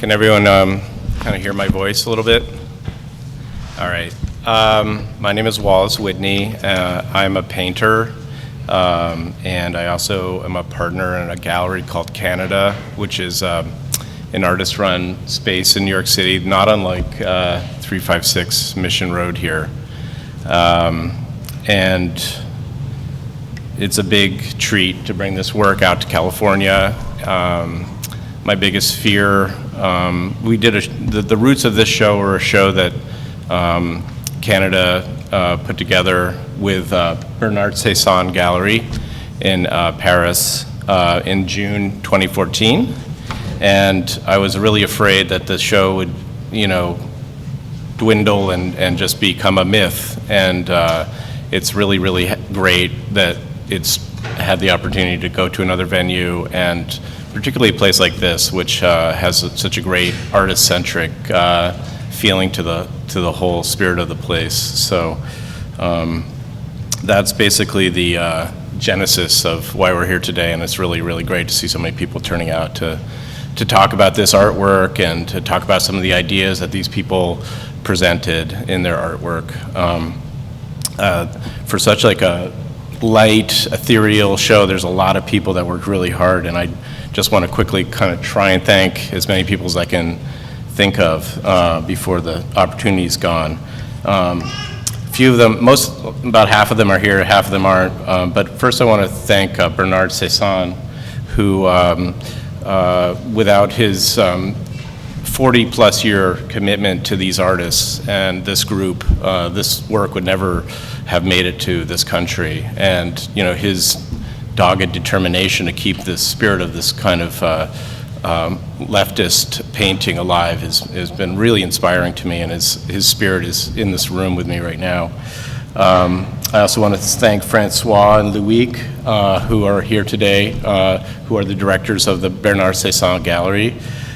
Can everyone kind of hear my voice a little bit? All right. My name is Wallace Whitney. I'm a painter, and I also am a partner in a gallery called Canada, which is an artist-run space in New York City, not unlike 356 Mission Road here. And it's a big treat to bring this work out to California. My biggest fear, the roots of this show were a show that Canada put together with Bernard Ceysson Gallery in Paris in June 2014. And I was really afraid that the show would, dwindle and just become a myth. And it's really, really great that it's had the opportunity to go to another venue, and particularly a place like this, which has such a great artist-centric feeling to the whole spirit of the place. So that's basically the genesis of why we're here today, and it's really, really great to see so many people turning out to talk about this artwork and to talk about some of the ideas that these people presented in their artwork. For such like a light, ethereal show, there's a lot of people that worked really hard, and I just want to quickly kind of try and thank as many people as I can think of before the opportunity's gone. Few of them, about half of them are here, half of them aren't, but first I want to thank Bernard Ceysson, who without his 40-plus year commitment to these artists and this group, this work would never have made it to this country. And his dogged determination to keep the spirit of this kind of leftist painting alive has been really inspiring to me, and his spirit is in this room with me right now. I also want to thank François and Loïc, who are here today, who are the directors of the Bernard Ceysson Gallery.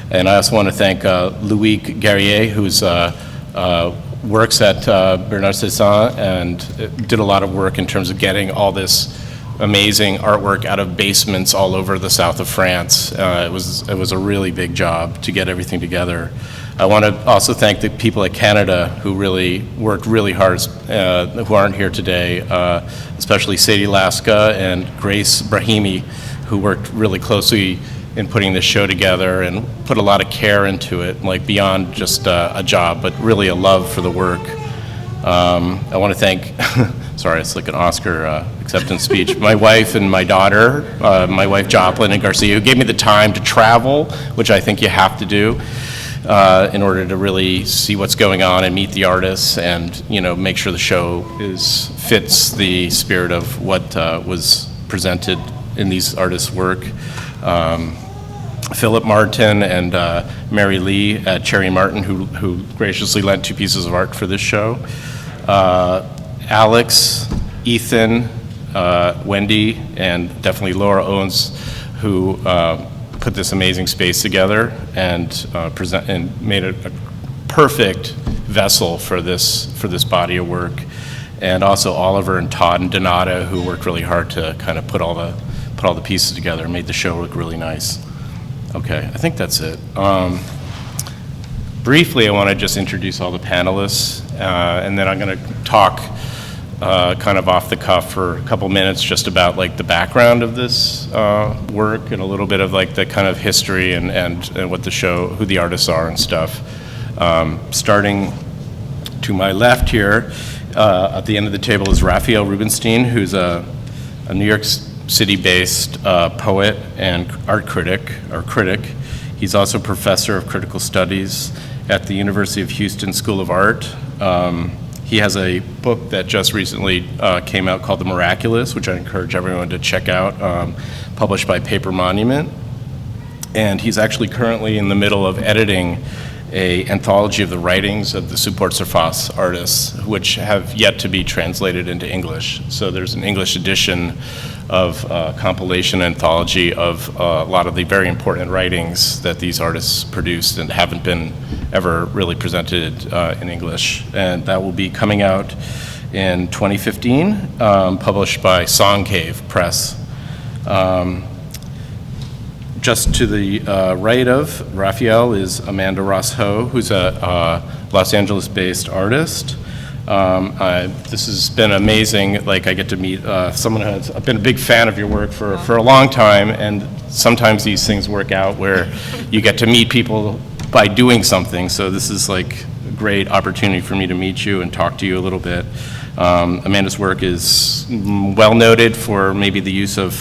And I also want to thank Loïc Guerrier, who's works at Bernard Ceysson and did a lot of work in terms of getting all this amazing artwork out of basements all over the south of France. It was a really big job to get everything together. I want to also thank the people at Canada who really worked really hard, who aren't here today, especially Sadie Laska and Grace Brahimi, who worked really closely in putting this show together and put a lot of care into it, like beyond just a job, but really a love for the work. I want to thank, sorry, it's like an Oscar acceptance speech, my wife and my daughter, my wife Joplin and Garcia, who gave me the time to travel, which I think you have to do in order to really see what's going on and meet the artists and make sure the show fits the spirit of what was presented in these artists' work. Philip Martin and Mary Lee at Cherry Martin, who graciously lent 2 pieces of art for this show. Alex, Ethan, Wendy, and definitely Laura Owens, who put this amazing space together and made it a perfect vessel for this body of work. And also Oliver and Todd and Donata, who worked really hard to kind of put all the pieces together and made the show look really nice. Okay, I think that's it. Briefly, I want to just introduce all the panelists, and then I'm going to talk kind of off the cuff for a couple minutes just about like the background of this work and a little bit of like the kind of history and what the show, who the artists are and stuff. Starting to my left here, at the end of the table is Raphael Rubinstein, who's a New York City-based poet and art critic. He's also professor of critical studies at the University of Houston School of Art. He has a book that just recently came out called The Miraculous, which I encourage everyone to check out, published by Paper Monument. And he's actually currently in the middle of editing an anthology of the writings of the Support Surface artists, which have yet to be translated into English. So there's an English edition of compilation anthology of a lot of the very important writings that these artists produced and haven't been ever really presented in English. And that will be coming out in 2015, published by Song Cave Press. just to the right of Raphael is Amanda Ross-Ho, who's a Los Angeles-based artist. This has been amazing. Like, I get to meet someone who has, I've been a big fan of your work for a long time, and sometimes these things work out where you get to meet people by doing something. So this is like a great opportunity for me to meet you and talk to you a little bit. Amanda's work is well noted for maybe the use of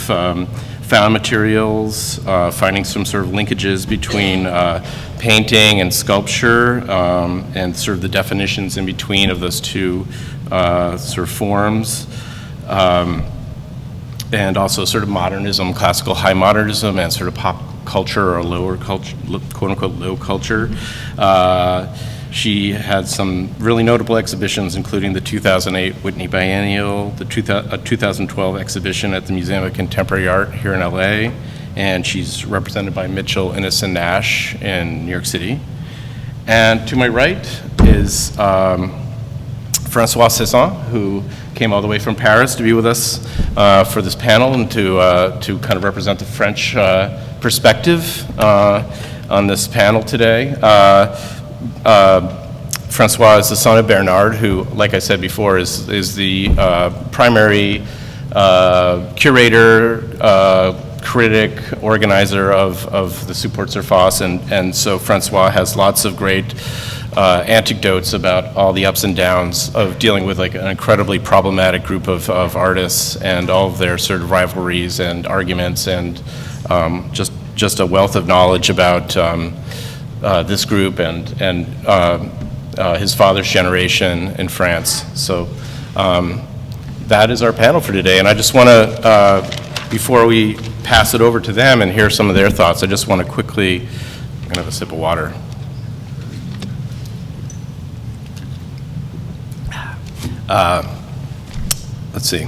found materials, finding some sort of linkages between painting and sculpture, and sort of the definitions in between of those two sort of forms, and also sort of modernism, classical high modernism, and sort of pop culture or lower culture, quote unquote low culture. She had some really notable exhibitions, including the 2008 Whitney Biennial, the 2012 exhibition at the Museum of Contemporary Art here in LA, and she's represented by Mitchell, Innes, and Nash in New York City. And to my right is François Ceysson, who came all the way from Paris to be with us for this panel and to kind of represent the French perspective on this panel today. François is the son of Bernard, who, like I said before, is the primary curator, critic, organizer of the Support Surface, and so François has lots of great anecdotes about all the ups and downs of dealing with like an incredibly problematic group of artists and all of their sort of rivalries and arguments, and just a wealth of knowledge about this group and his father's generation in France. So that is our panel for today, and I just want to, before we pass it over to them and hear some of their thoughts, I just want to quickly, I'm going to have a sip of water. Let's see,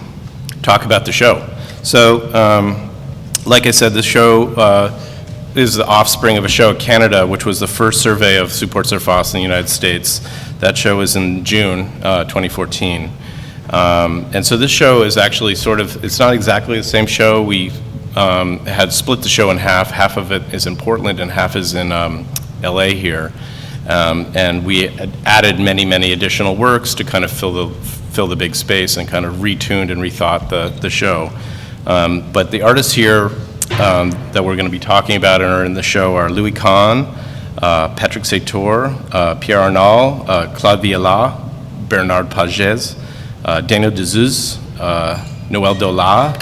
talk about the show. So, like I said, this show is the offspring of a show in Canada, which was the first survey of Support Surface in the United States. That show was in June 2014. And so this show is actually sort of, it's not exactly the same show. We had split the show in half. Half of it is in Portland and half is in LA here. And we had added many, many additional works to kind of fill the big space and kind of retuned and rethought the show. But the artists here that we're going to be talking about and are in the show are Louis Kahn, Patrick Seytour, Pierre Arnal, Claude Viala, Bernard Pagès, Daniel Dezuz, Noël Dola,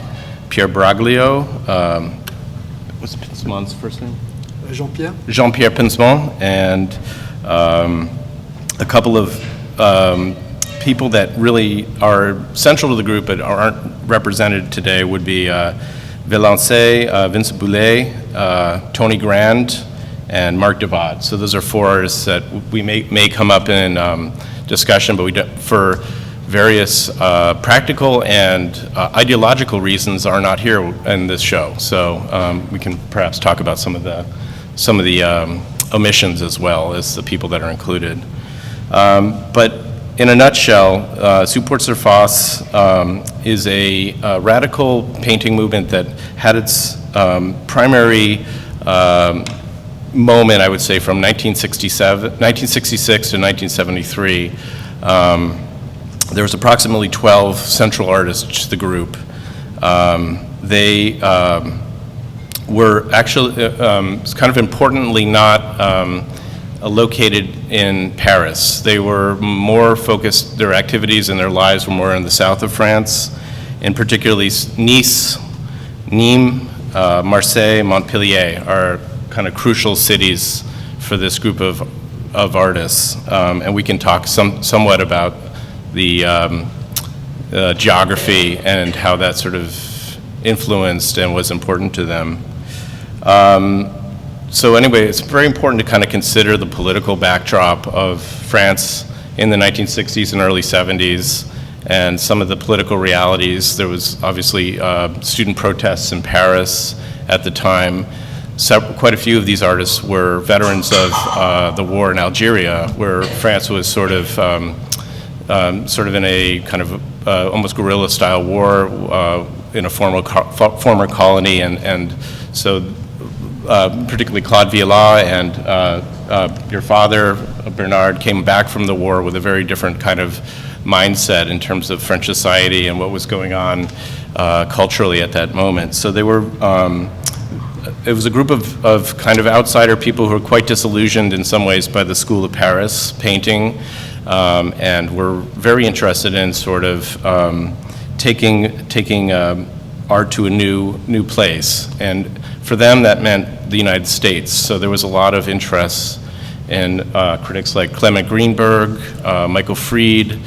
Pierre Braglio, what's Pincemon's first name? Jean-Pierre. Jean-Pierre Pinceman, and a couple of people that really are central to the group but aren't represented today would be Valençay, Vincent Boulet, Tony Grand, and Marc Devade. So those are four artists that we may come up in discussion, but we don't, for various practical and ideological reasons, are not here in this show. So we can perhaps talk about some of the omissions as well as the people that are included. But in a nutshell, Support Surface is a radical painting movement that had its primary moment, I would say, from 1966 to 1973. There was approximately 12 central artists to the group. They were actually kind of importantly not located in Paris. They were more focused, their activities and their lives were more in the south of France, and particularly Nice, Nîmes, Marseille, Montpellier are kind of crucial cities for this group of artists. And we can talk somewhat about the geography and how that sort of influenced and was important to them. So anyway, it's very important to kind of consider the political backdrop of France in the 1960s and early 70s and some of the political realities. There was obviously student protests in Paris at the time. Quite a few of these artists were veterans of the war in Algeria, where France was sort of in a kind of almost guerrilla-style war in a former colony, and so particularly Claude Viola and your father, Bernard, came back from the war with a very different kind of mindset in terms of French society and what was going on culturally at that moment. So they were, it was a group of kind of outsider people who were quite disillusioned in some ways by the School of Paris painting, and were very interested in sort of taking art to a new place. And for them, that meant the United States. So there was a lot of interest in critics like Clement Greenberg, Michael Fried,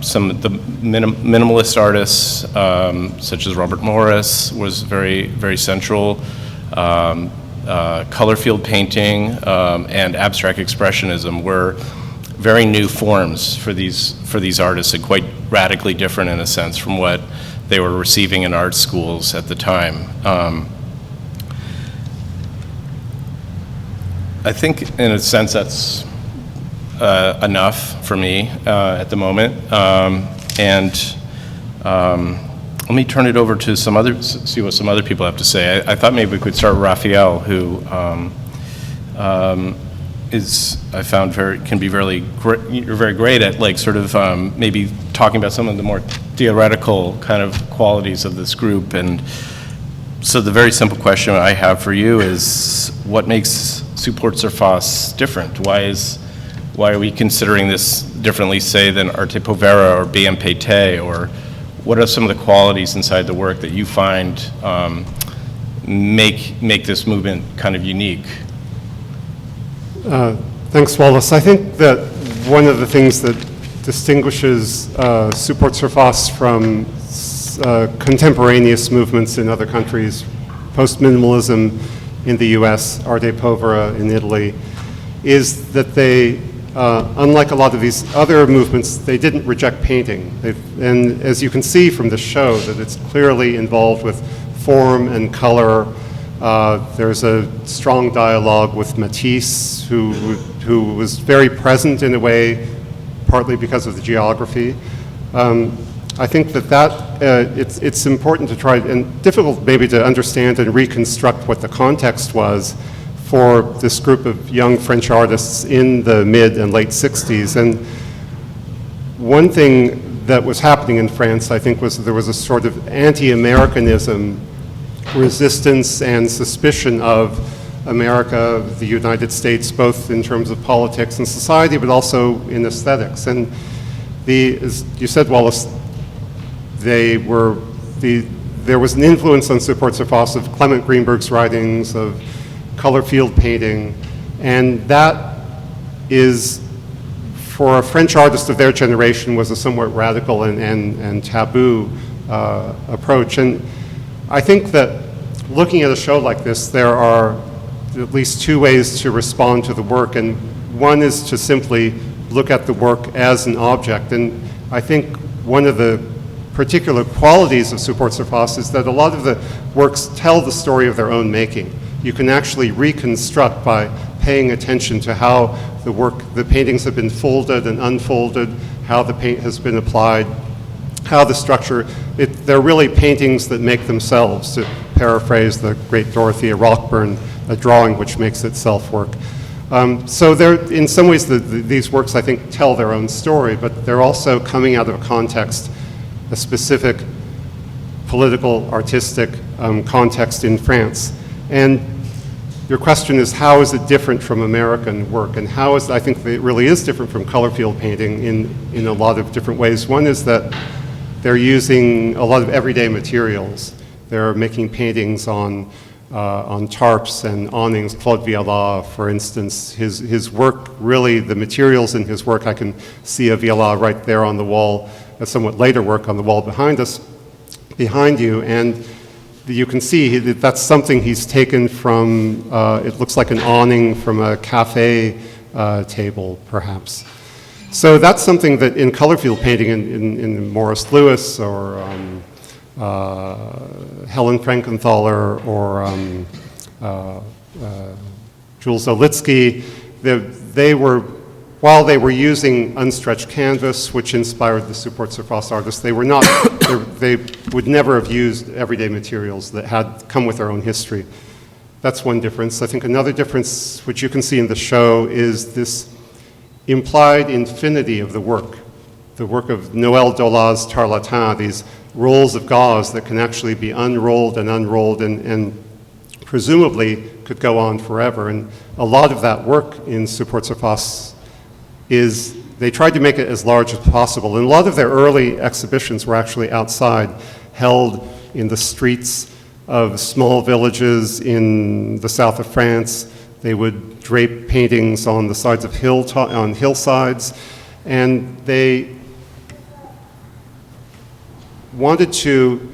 some of the minimalist artists, such as Robert Morris, was very, very central. Color field painting and abstract expressionism were very new forms for these artists, and quite radically different in a sense from what they were receiving in art schools at the time. I think in a sense that's enough for me at the moment. Let me turn it over to see what some other people have to say. I thought maybe we could start with Raphael, who I found can be you're very great at like sort of maybe talking about some of the more theoretical kind of qualities of this group. And so the very simple question I have for you is, what makes Support Surface different? Why are we considering this differently, say, than Arte Povera or BMPT? Or what are some of the qualities inside the work that you find make this movement kind of unique? Thanks, Wallace. I think that one of the things that distinguishes Support Surface from contemporaneous movements in other countries, post-minimalism in the US, Arte Povera in Italy, is that they, unlike a lot of these other movements, they didn't reject painting. And as you can see from the show, that it's clearly involved with form and color. There's a strong dialogue with Matisse, who was very present in a way, partly because of the geography. I think that it's important to try, and difficult maybe to understand and reconstruct what the context was for this group of young French artists in the mid and late 60s. And one thing that was happening in France, I think, was there was a sort of anti-Americanism, resistance and suspicion of America, the United States, both in terms of politics and society, but also in aesthetics. And as you said, Wallace, there was an influence on Support Surface of Clement Greenberg's writings, of color field painting, and that is, for a French artist of their generation, was a somewhat radical and taboo approach. And I think that looking at a show like this, there are at least two ways to respond to the work, and one is to simply look at the work as an object. And I think one of the particular qualities of Support Surface is that a lot of the works tell the story of their own making. You can actually reconstruct by paying attention to how the paintings have been folded and unfolded, how the paint has been applied, how the structure, they're really paintings that make themselves, to paraphrase the great Dorothea Rockburn, a drawing which makes itself work. So in some ways, these works, I think, tell their own story, but they're also coming out of a context, a specific political, artistic context in France. And your question is, how is it different from American work? And I think it really is different from color field painting in a lot of different ways. One is that they're using a lot of everyday materials. They're making paintings on tarps and awnings. Claude Viola, for instance, his work, really, the materials in his work, I can see a Viola right there on the wall, a somewhat later work on the wall behind you, and you can see that's something he's taken from, it looks like an awning from a cafe table, perhaps. So that's something that in color field painting, in Morris Louis or Helen Frankenthaler or Jules Olitsky, while they were using unstretched canvas, which inspired the Support Surface artists, they would never have used everyday materials that had come with their own history. That's one difference. I think another difference, which you can see in the show, is this implied infinity of the work of Noël Dolat's tarlatan, these rolls of gauze that can actually be unrolled and presumably could go on forever. And a lot of that work in Support Surface is, they tried to make it as large as possible. And a lot of their early exhibitions were actually outside, held in the streets of small villages in the south of France. They would drape paintings on the sides of hillsides, and they wanted to,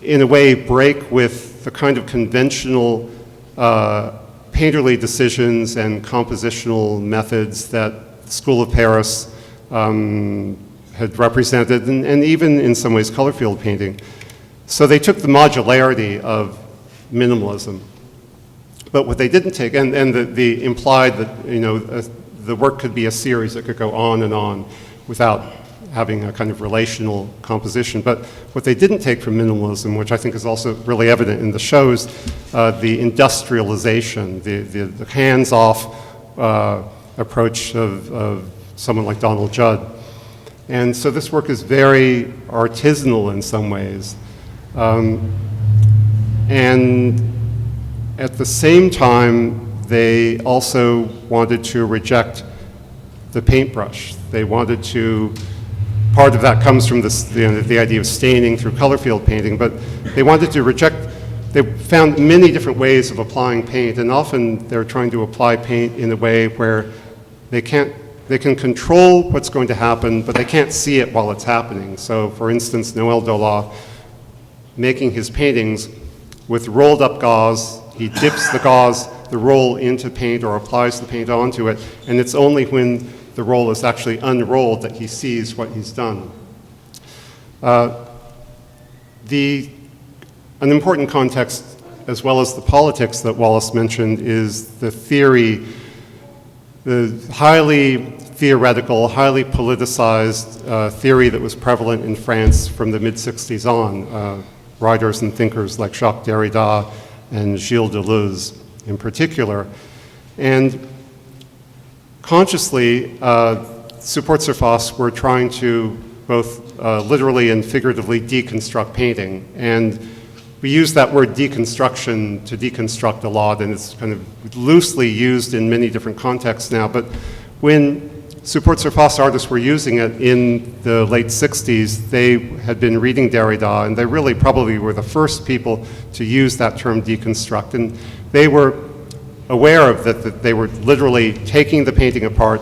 in a way, break with the kind of conventional painterly decisions and compositional methods that the School of Paris had represented, and even in some ways color field painting. So they took the modularity of minimalism. But what they didn't take, and the implied that, you know, the work could be a series that could go on without having a kind of relational composition. But what they didn't take from minimalism, which I think is also really evident in the shows, the industrialization, the hands-off approach of someone like Donald Judd. And so this work is very artisanal in some ways. And at the same time, they also wanted to reject the paintbrush. They wanted to, part of that comes from this, the idea of staining through color field painting, but they wanted to reject, they found many different ways of applying paint, and often they're trying to apply paint in a way where they can control what's going to happen, but they can't see it while it's happening. So for instance, Noël Dolat, making his paintings with rolled up gauze, he dips the roll into paint or applies the paint onto it, and it's only when the roll is actually unrolled that he sees what he's done. An important context, as well as the politics that Wallace mentioned, is the theory, the highly theoretical, highly politicized theory that was prevalent in France from the mid-60s on. Writers and thinkers like Jacques Derrida and Gilles Deleuze in particular. And consciously, Support Surface were trying to both literally and figuratively deconstruct painting. And we use that word deconstruction to deconstruct a lot, and it's kind of loosely used in many different contexts now. But when Support Surface artists were using it in the late 60s, they had been reading Derrida, and they really probably were the first people to use that term deconstruct. And they were aware of that they were literally taking the painting apart,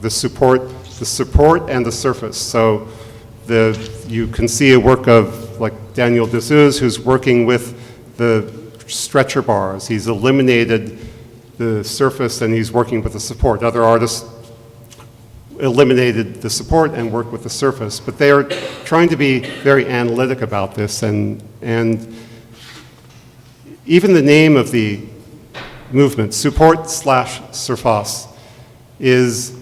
the support and the surface. So you can see a work of like Daniel Desseuze, who's working with the stretcher bars. He's eliminated the surface and he's working with the support. Other artists eliminated the support and worked with the surface, but they are trying to be very analytic about this, and even the name of the movement, Support/Surface, is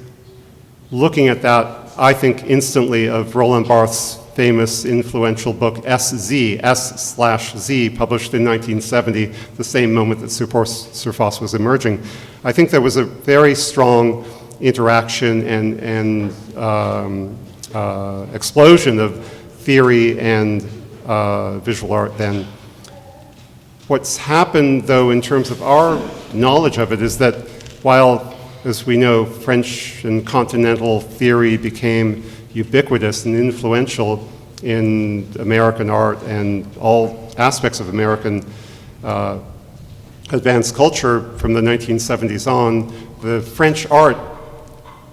looking at that, I think, instantly of Roland Barthes' famous influential book S/Z, S/Z, published in 1970, the same moment that Support Surface was emerging. I think there was a very strong interaction and explosion of theory and visual art then. What's happened, though, in terms of our knowledge of it is that while, as we know, French and continental theory became ubiquitous and influential in American art and all aspects of American advanced culture from the 1970s on, the French art,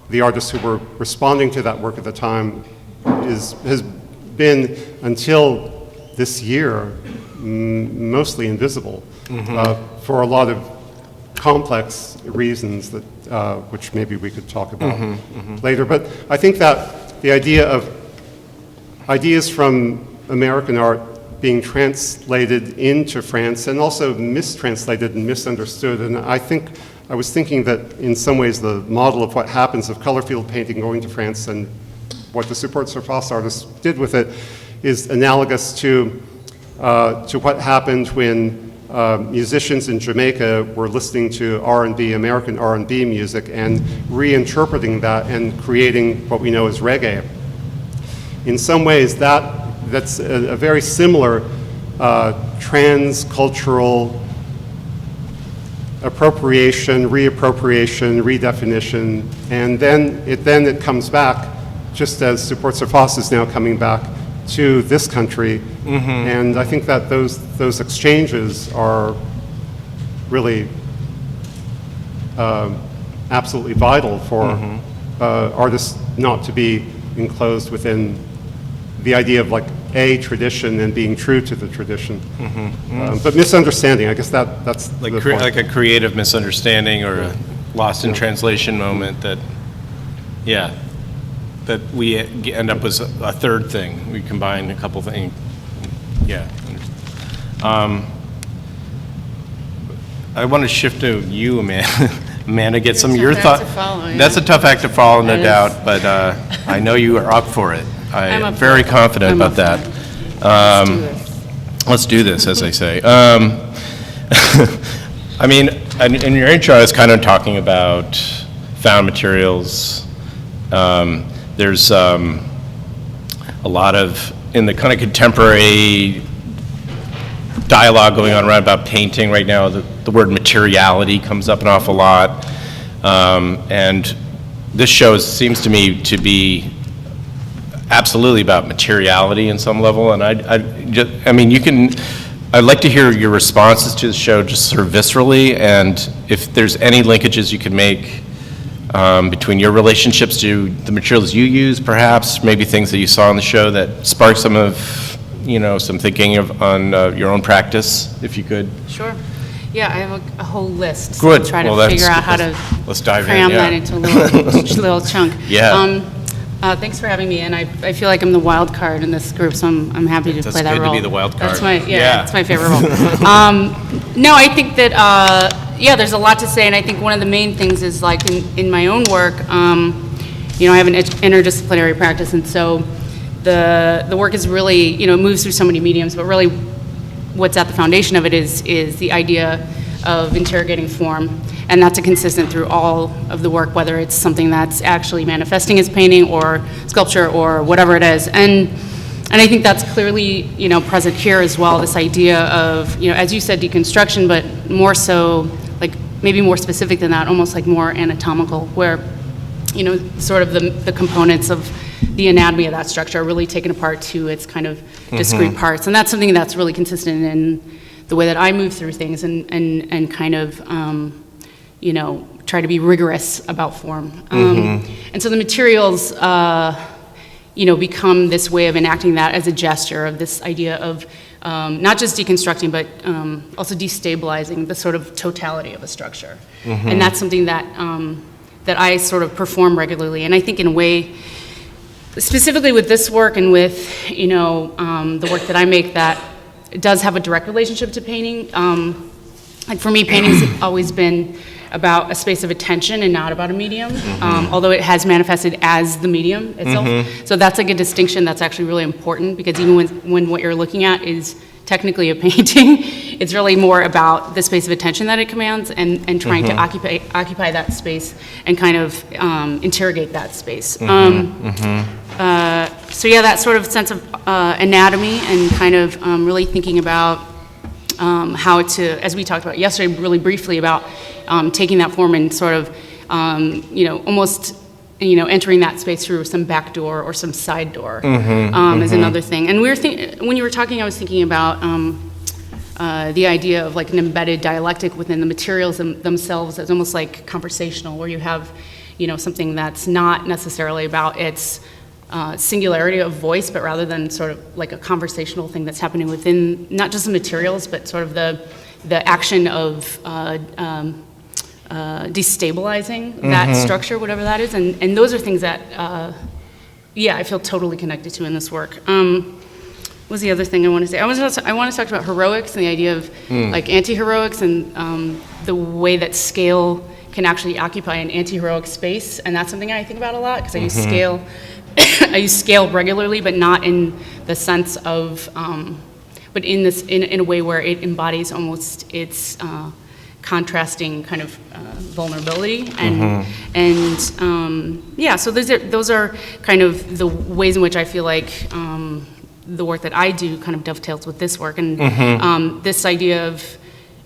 the artists who were responding to that work at the time, has been, until this year, mostly invisible for a lot of complex reasons that, which maybe we could talk about later. But I think that the idea of ideas from American art being translated into France and also mistranslated and misunderstood, and I was thinking that in some ways the model of what happens of color field painting going to France and what the Support Surface artists did with it is analogous to what happened when musicians in Jamaica were listening to R&B, American R&B music, and reinterpreting that and creating what we know as reggae. In some ways, that's a very similar transcultural appropriation, reappropriation, redefinition, and then it comes back, just as Support Surface is now coming back to this country. And I think that those exchanges are really absolutely vital for artists not to be enclosed within the idea of like a tradition and being true to the tradition. But misunderstanding, I guess that's Like, the point. like a creative misunderstanding or a lost in translation moment that we end up with a third thing. We combine a couple things. Yeah. I want to shift to you, Amanda. Amanda, get some of your Tough act thoughts. to follow, yeah. That's a tough act to follow, no That is. doubt, but I know you are up for it. I'm I'm up very for it. confident I'm about up that. for it. Let's do this. Let's do this, as they say. I mean, in your intro, I was kind of talking about found materials. There's a lot of, in the kind of contemporary dialogue going on around about painting right now, the word materiality comes up an awful lot. And this show seems to me to be absolutely about materiality in some level, and I mean, I'd like to hear your responses to the show just sort of viscerally, and if there's any linkages you can make between your relationships to the materials you use, perhaps, maybe things that you saw on the show that sparked some of, some thinking on your own practice, if you could. Sure. Yeah, I have a whole list. Good. So I'll try Well, to figure out how to let's dive in, cram yeah. that into a little chunk. Yeah. Thanks for having me, and I feel like I'm the wild card in this group, so I'm happy to That's play that good to role. be the wild That's card. my Yeah. that's my favorite role. No, I think that there's a lot to say, and I think one of the main things is like in my own work, I have an interdisciplinary practice, and so the work is really it moves through so many mediums, but really what's at the foundation of it is the idea of interrogating form. And that's a consistent through all of the work, whether it's something that's actually manifesting as painting or sculpture or whatever it is. And I think that's clearly, present here as well, this idea of, as you said, deconstruction, but more so, like maybe more specific than that, almost like more anatomical, where, sort of the components of the anatomy of that structure are really taken apart to its kind of discrete parts. And that's something that's really consistent in the way that I move through things and kind of, try to be rigorous about form. And so the materials, become this way of enacting that as a gesture of this idea of not just deconstructing, but also destabilizing the sort of totality of a structure. And that's something that that I sort of perform regularly. And I think in a way, specifically with this work and with, the work that I make, that does have a direct relationship to painting. Like for me, painting's always been about a space of attention and not about a medium, although it has manifested as the medium itself. So that's like a distinction that's actually really important, because even when what you're looking at is technically a painting, it's really more about the space of attention that it commands and trying to occupy that space and kind of interrogate that space. So yeah, that sort of sense of anatomy and kind of really thinking about how to, as we talked about yesterday really briefly, about taking that form and sort of, almost, entering that space through some back door or some side door is another thing. And when you were talking, I was thinking about the idea of like an embedded dialectic within the materials themselves as almost like conversational, where you have, something that's not necessarily about its singularity of voice, but rather than sort of like a conversational thing that's happening within not just the materials, but sort of the action of destabilizing that structure, whatever that is. And those are things that, I feel totally connected to in this work. What was the other thing I want to say? I want to talk about heroics and the idea of like anti-heroics and the way that scale can actually occupy an anti-heroic space. And that's something I think about a lot, because I use scale. I use scale regularly, but not in the sense of but in a way where it embodies almost its contrasting kind of vulnerability, yeah. So those are kind of the ways in which I feel like the work that I do kind of dovetails with this work, and this idea of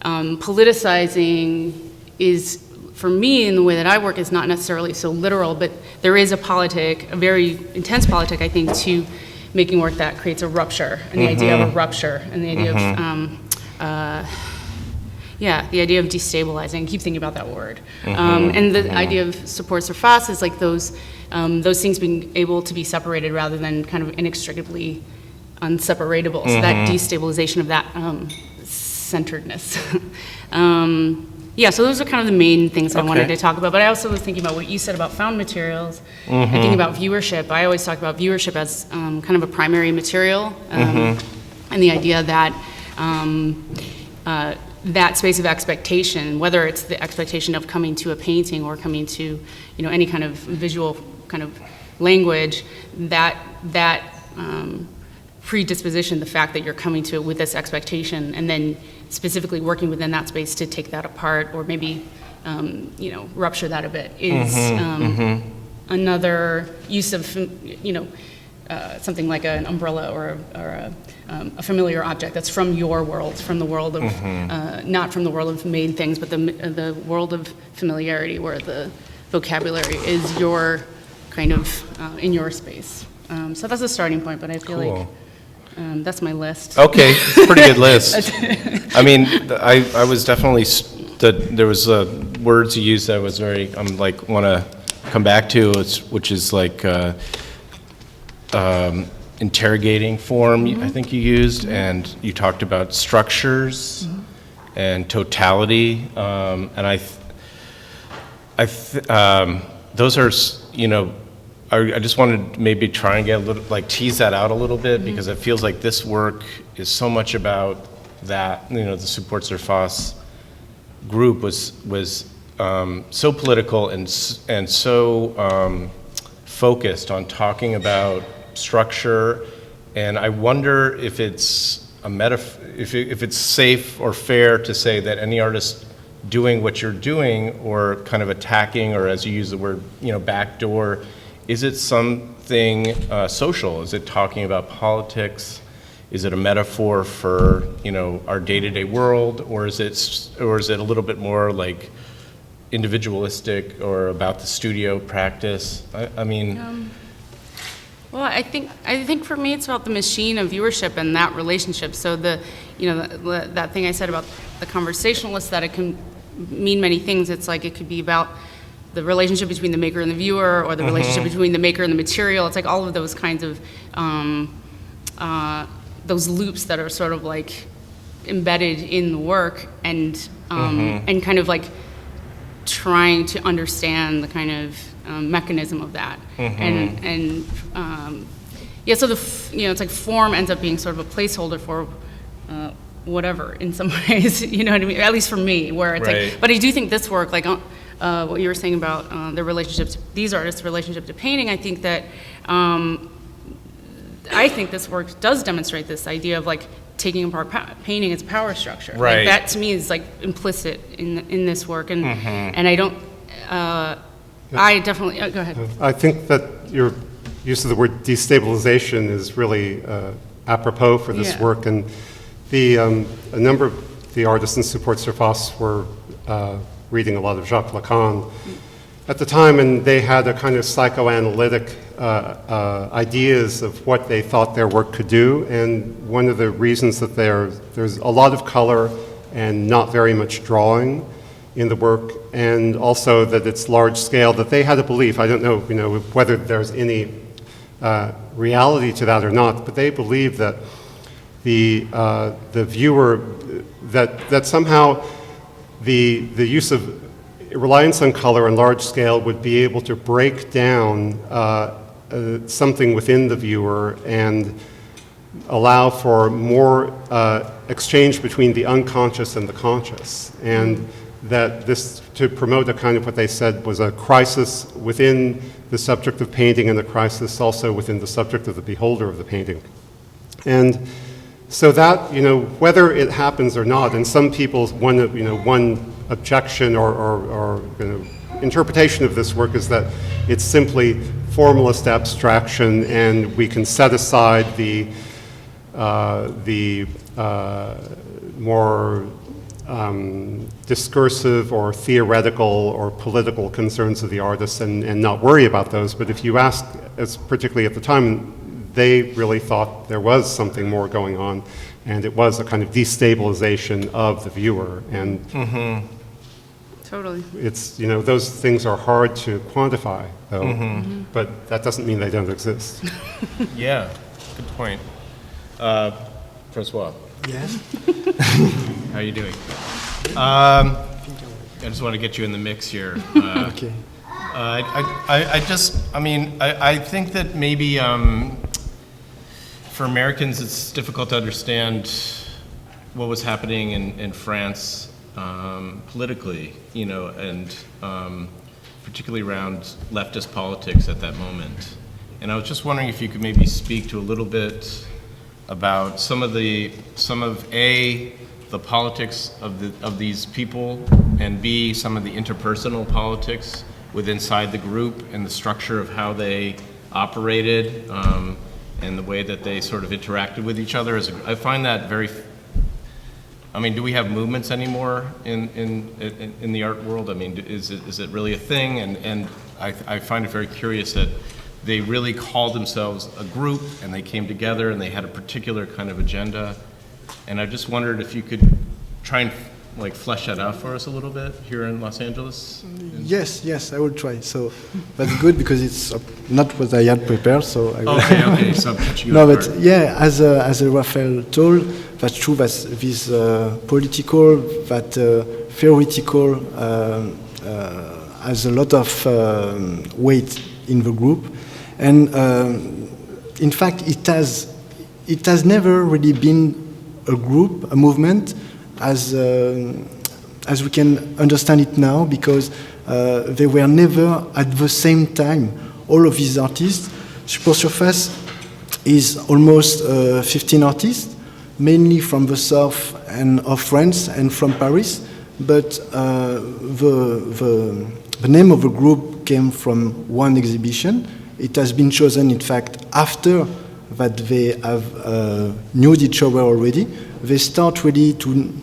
politicizing is, for me, in the way that I work, is not necessarily so literal, but there is a politic, a very intense politic, I think, to making work that creates a rupture, and the idea of a rupture, and the idea of the idea of destabilizing. I keep thinking about that word. And the idea of support surface is like those things being able to be separated rather than kind of inextricably unseparatable. So that destabilization of that centeredness. Yeah, so those are kind of the main things I wanted to talk about. But I also was thinking about what you said about found materials, and thinking about viewership. I always talk about viewership as kind of a primary material, and the idea that that space of expectation, whether it's the expectation of coming to a painting or coming to, any kind of visual kind of language, that predisposition, the fact that you're coming to it with this expectation, and then specifically working within that space to take that apart or maybe, rupture that a bit is another use of, something like an umbrella or a familiar object that's from your world, from the world of, not from the world of made things, but the world of familiarity, where the vocabulary is your kind of in your space. So that's a starting point, but I feel like that's my list. Okay, it's a pretty good list. I mean, I was definitely, there was words you used that was very, want to come back to, which is like interrogating form, I think you used, and you talked about structures and totality, and those are, I just wanted to maybe try and get a little, tease that out a little bit, because it feels like this work is so much about that, the support surface group was so political and so focused on talking about structure, and I wonder if it's if it's safe or fair to say that any artist doing what you're doing, or kind of attacking, or as you use the word, backdoor, is it something social? Is it talking about politics? Is it a metaphor for our day-to-day world, or is it a little bit more like individualistic or about the studio practice? I mean. Well, I think for me it's about the machine of viewership and that relationship. So that thing I said about the conversationalist, that it can mean many things. It's like it could be about the relationship between the maker and the viewer, or the relationship between the maker and the material. It's like all of those kinds of those loops that are sort of like embedded in the work, and kind of like trying to understand the kind of mechanism of that, so it's like form ends up being sort of a placeholder for whatever in some ways, what I mean? At least for me, where it's like, but I do think this work, like what you were saying about the relationships, these artists' relationship to painting, I think that this work does demonstrate this idea of like taking apart painting as power structure. Right. Like that to me is like implicit in this work, and I don't. I definitely go ahead. I think that your use of the word destabilization is really apropos for this work, and a number of the artists in support surface were reading a lot of Jacques Lacan at the time, and they had a kind of psychoanalytic ideas of what they thought their work could do, and one of the reasons that there's a lot of color and not very much drawing in the work, and also that it's large scale, that they had a belief, I don't know, whether there's any reality to that or not, but they believe that the viewer, that somehow the use of reliance on color and large scale would be able to break down something within the viewer and allow for more exchange between the unconscious and the conscious, and that this, to promote a kind of what they said was a crisis within the subject of painting, and a crisis also within the subject of the beholder of the painting. And So that, whether it happens or not, and some people's one objection or interpretation of this work is that it's simply formalist abstraction, and we can set aside the more discursive or theoretical or political concerns of the artists and not worry about those. But if you ask, as particularly at the time, they really thought there was something more going on, and it was a kind of destabilization of the viewer. And Totally. it's, those things are hard to quantify, though, but that doesn't mean they don't exist. Yeah, good point. François, Yes. how are you doing? I just want to get you in the mix here. Okay. I think that maybe for Americans it's difficult to understand what was happening in France politically, and particularly around leftist politics at that moment. And I was just wondering if you could maybe speak to a little bit about some of the politics of these people, and B, some of the interpersonal politics inside the group and the structure of how they operated, and the way that they sort of interacted with each other. I find that very. Do we have movements anymore in the art world? Is it really a thing? And I find it very curious that they really called themselves a group, and they came together, and they had a particular kind of agenda. And I just wondered if you could try and flesh that out for us a little bit here in Los Angeles. Yes, I will try. So that's good because it's not what I had prepared. So I will. Okay. So I'm catching you No, off but guard. yeah, as Raphael told, that's true. That this political, that theoretical has a lot of weight in the group, and in fact, it has never really been a group, a movement, as we can understand it now, because they were never at the same time. All of these artists, Support Surface is almost 15 artists, mainly from the south and of France and from Paris, but the name of the group came from one exhibition. It has been chosen, in fact, after that they have knew each other already. They start really to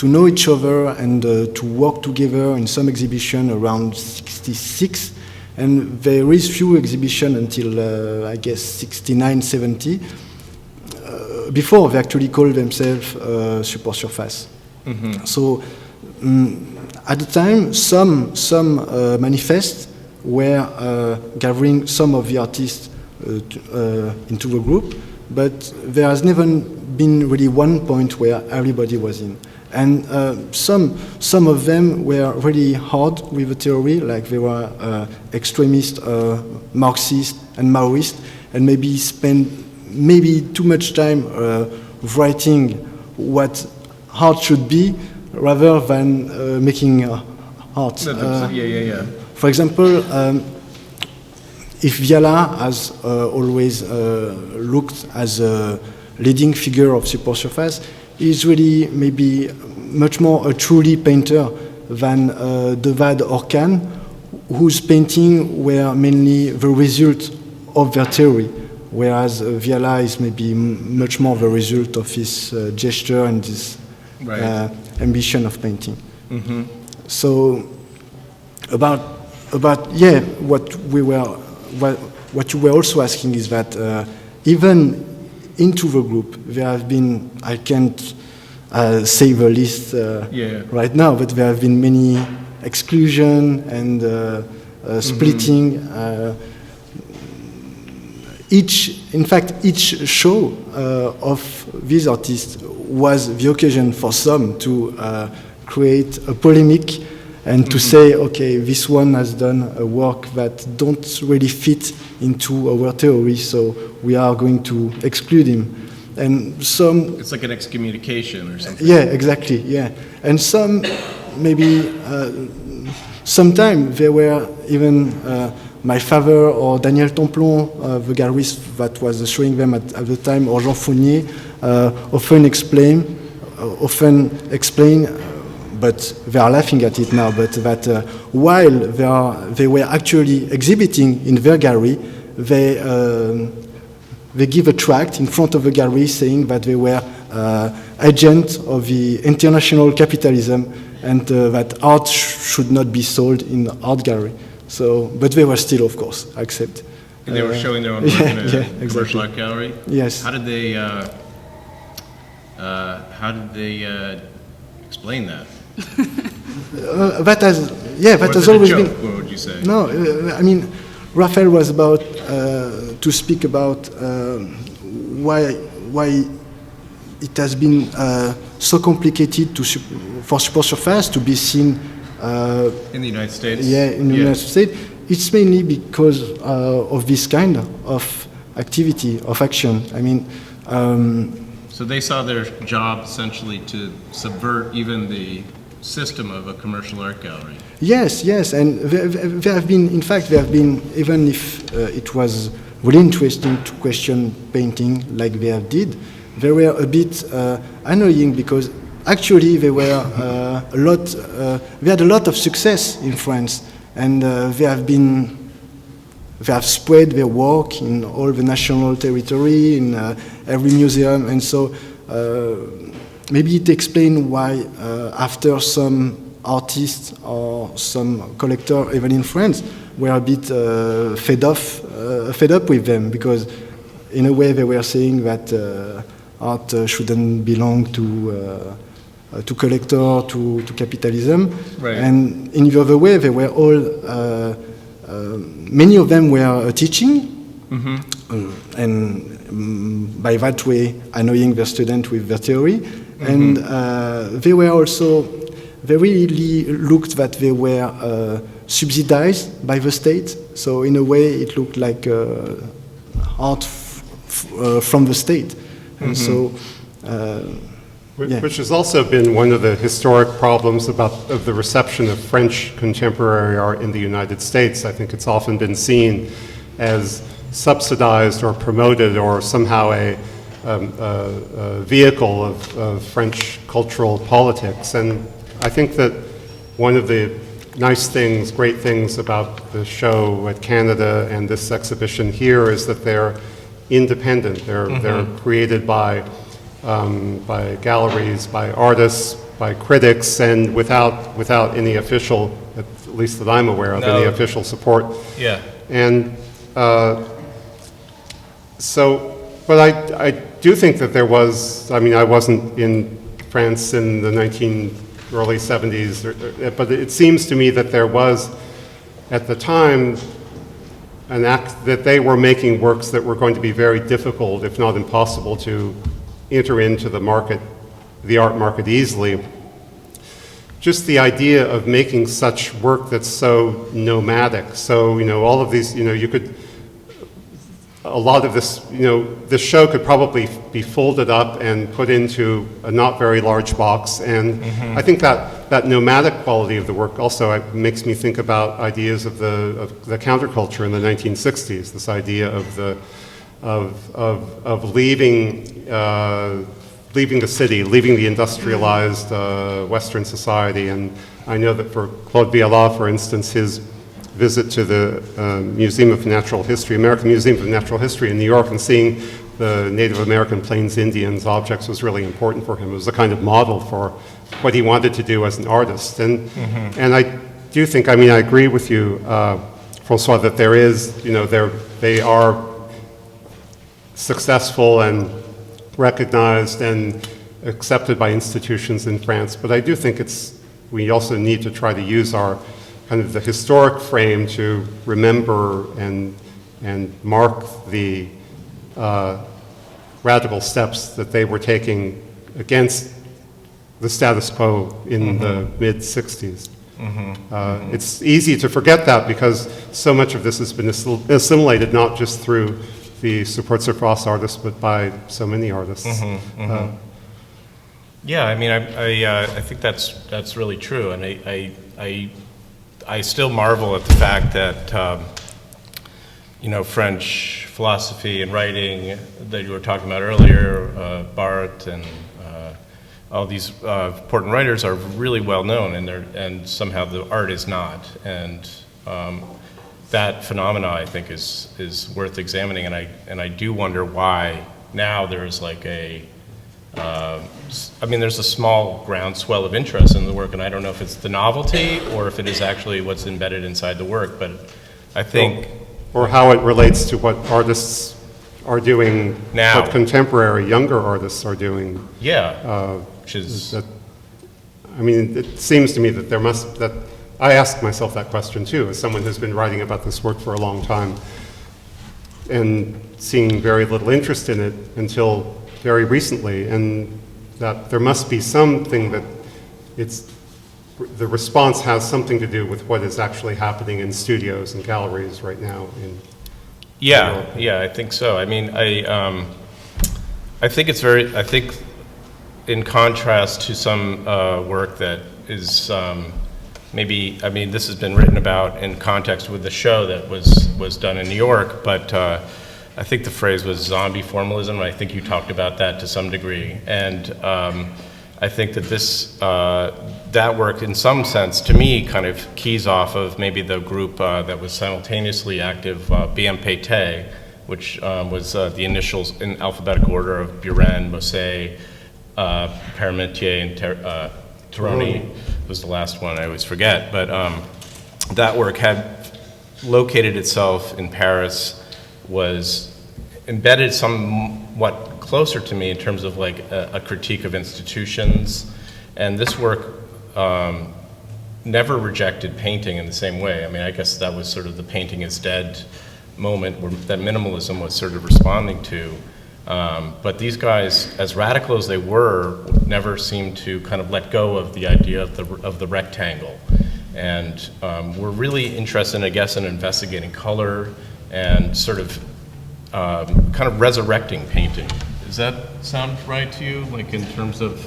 know each other and to work together in some exhibition around 66. And there is few exhibitions until, I guess, 69, 70. Before they actually called themselves Support Surface. So at the time, some manifests were gathering some of the artists into the group, but there has never been really one point where everybody was in. And some of them were really hard with the theory, like they were extremist, Marxist and Maoist, and maybe spent too much time writing what art should be rather than making art. For example, if Viala has always looked as a leading figure of Support Surface, he's really maybe much more a truly painter than Devad or Kahn, whose painting were mainly the result of their theory, whereas Viala is maybe much more the result of his gesture and his ambition of painting. So what you were also asking is that even into the group there have been, I can't say the list right now, but there have been many exclusion and splitting. Each show of these artists was the occasion for some to create a polemic and to say, okay, this one has done a work that don't really fit into our theory, so we are going to exclude him. And some... It's like an excommunication or something. Yeah, exactly, yeah. And some, maybe, sometimes there were even my father or Daniel Templon, the gallerist that was showing them at the time, or Jean Fournier, often explain, but they are laughing at it now, but that while they were actually exhibiting in their gallery, they give a tract in front of the gallery saying that they were agents of the international capitalism and that art should not be sold in art gallery. So, but they were still, of course, accept. And they were showing their own work in a exactly. commercial art gallery? Yes. How did they explain that? That has Was it always a joke, been. what would you say? No, I mean, Raphael was about to speak about why it has been so complicated for Support Surface to be seen In the United States? Yeah, in the United States. It's mainly because of this kind of activity, of action. I mean, So they saw their job essentially to subvert even the system of a commercial art gallery? yes, and there have been, in fact, even if it was really interesting to question painting like they have did, they were a bit annoying because actually they were they had a lot of success in France, and they have spread their work in all the national territory, in every museum, and so maybe it explains why after some artists or some collector, even in France, were a bit fed up with them, because in a way they were saying that art shouldn't belong to collector, to capitalism. Right. And in the other way, they were all, many of them were teaching, and by that way, annoying their student with their theory. And they were also, they really looked that they were subsidized by the state. So in a way, it looked like art from the state. And so, yeah. Which has also been one of the historic problems of the reception of French contemporary art in the United States. I think it's often been seen as subsidized or promoted or somehow a vehicle of French cultural politics. And I think that one of the nice things, great things about the show at Canada and this exhibition here is that they're independent. They're created by galleries, by artists, by critics, and without any official, at least that I'm aware of, any official support. Yeah. And but I do think that there was, I mean, I wasn't in France in the early 70s, but it seems to me that there was, at the time, an act that they were making works that were going to be very difficult, if not impossible, to enter into the market, the art market easily. Just the idea of making such work that's so nomadic. So, all of these, you could, a lot of this, this show could probably be folded up and put into a not very large box. And I think that nomadic quality of the work also makes me think about ideas of the counterculture in the 1960s. This idea of leaving the city, leaving the industrialized Western society. And I know that for Claude Viala, for instance, his visit to the Museum of Natural History, American Museum of Natural History in New York, and seeing the Native American Plains Indians objects was really important for him. It was a kind of model for what he wanted to do as an artist. And I do think, I mean, I agree with you, François, that there is, they are successful and recognized and accepted by institutions in France. But I do think we also need to try to use our kind of the historic frame to remember and mark the radical steps that they were taking against the status quo in the mid-60s. It's easy to forget that because so much of this has been assimilated not just through the Support Surface artists, but by so many artists. Yeah, I mean, I think that's really true, and I still marvel at the fact that French philosophy and writing that you were talking about earlier, Barthes and all these important writers are really well known, and somehow the art is not. And that phenomena, I think, is worth examining. And I do wonder why now there's like there's a small groundswell of interest in the work, and I don't know if it's the novelty or if it is actually what's embedded inside the work. But I think, or how it relates to what artists are doing now, what contemporary younger artists are doing. Yeah. Which is that, it seems to me that I ask myself that question too, as someone who's been writing about this work for a long time and seeing very little interest in it until very recently, and that there must be something that the response has something to do with what is actually happening in studios and galleries right now. I think so. I think in contrast to some work that is this has been written about in context with the show that was done in New York, but I think the phrase was zombie formalism. I think you talked about that to some degree, and I think that that work, in some sense, to me, kind of keys off of maybe the group that was simultaneously active, BMPT, which was the initials in alphabetical order of Buren, Moset, Parmentier, and Tironi was the last one I always forget. But that work had located itself in Paris, was embedded somewhat closer to me in terms of like a critique of institutions. And this work never rejected painting in the same way. I guess that was sort of the painting is dead moment that minimalism was sort of responding to. But these guys, as radical as they were, never seemed to kind of let go of the idea of the rectangle. And we're really interested, I guess, in investigating color and sort of kind of resurrecting painting. Does that sound right to you, like in terms of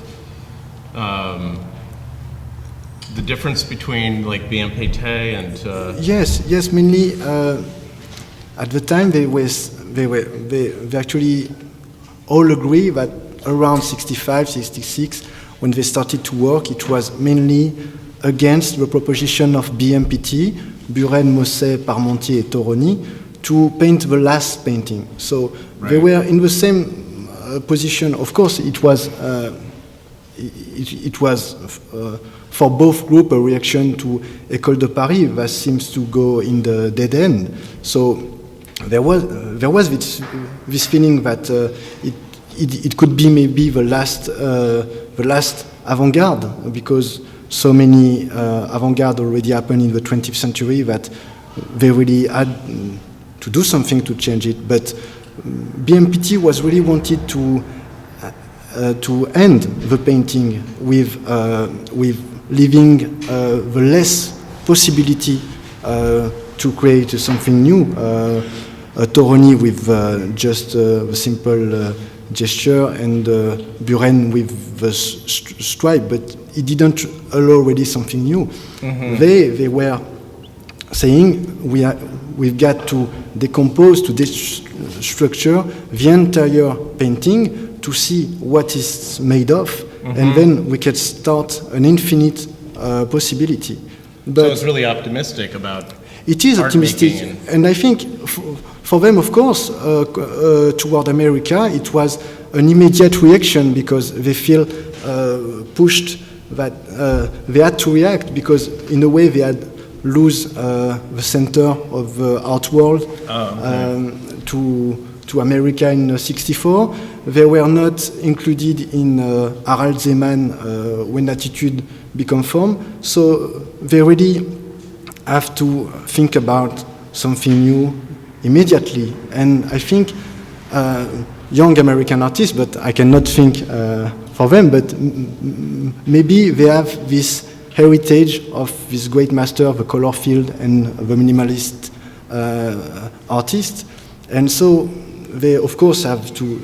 the difference between like BMPT and... Yes, mainly at the time they actually all agree that around 65, 66, when they started to work, it was mainly against the proposition of BMPT, Buren, Moset, Parmentier, and Tironi, to paint the last painting. So they were in the same position. Of course, it was for both groups a reaction to École de Paris that seems to go in the dead end. So there was this feeling that it could be maybe the last avant-garde, because so many avant-garde already happened in the 20th century that they really had to do something to change it. But BMPT was really wanted to end the painting with leaving the less possibility to create something new. Tironi with just a simple gesture, and Buren with the stripe, but it didn't allow really something new. Mm-hmm. They were saying we've got to decompose, to destructure the entire painting to see what it's made of, mm-hmm. and then we can start an infinite possibility. But so it's really optimistic about it is optimistic, and I think for them, of course, toward America, it was an immediate reaction because they feel pushed that they had to react because in a way they had lose the center of the art world to America in '64. They were not included in Harald Zeman when attitude become form. So they really have to think about something new immediately. And I think young American artists, but I cannot think for them, but maybe they have this heritage of this great master, the color field, and the minimalist artist. And so they, of course, have to